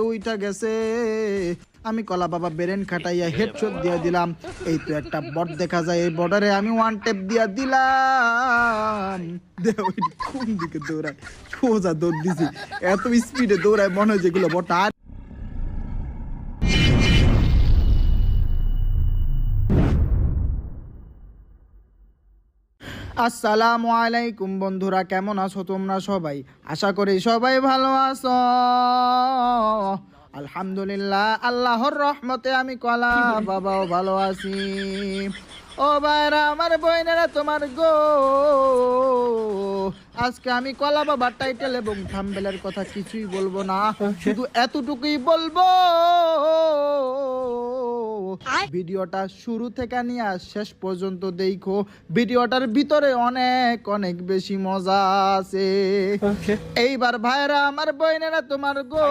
উইটা গেছে। আমি কলা বাবা বেরেন খাটাইয়া হেডশট দিয়ে দিলাম। এই তো একটা বট দেখা যায়, এই বর্ডারে আমি ওয়ান টেপ দিয়া দিলাম। দেখো কোন দিকে দৌড়ায়, সোজা দৌড় দিছি। এত স্পিডে দৌড়ায় মনে হয় যেগুলো বট। আর আসসালামু আলাইকুম বন্ধুরা, কেমন আছো তোমরা সবাই? আশা করি সবাই ভালো আছো। আলহামদুলিল্লাহ, আল্লাহর রহমতে আমি কলা বাবাও ভালো আছি। ও ভাইরা আমার বইনেরা তোমার গো, আজকে আমি কলা বাবার টাইটেল এবং থাম্বনেলের কথা কিছুই বলবো না, শুধু এতটুকুই বলবো, ভিডিওটা শুরু থেকে নিয়ে শেষ পর্যন্ত দেখো। ভিডিওটার ভিতরে অনেক অনেক বেশি মজা আছে। এইবার ভাইরা আমার বইনেরা তোমার গো,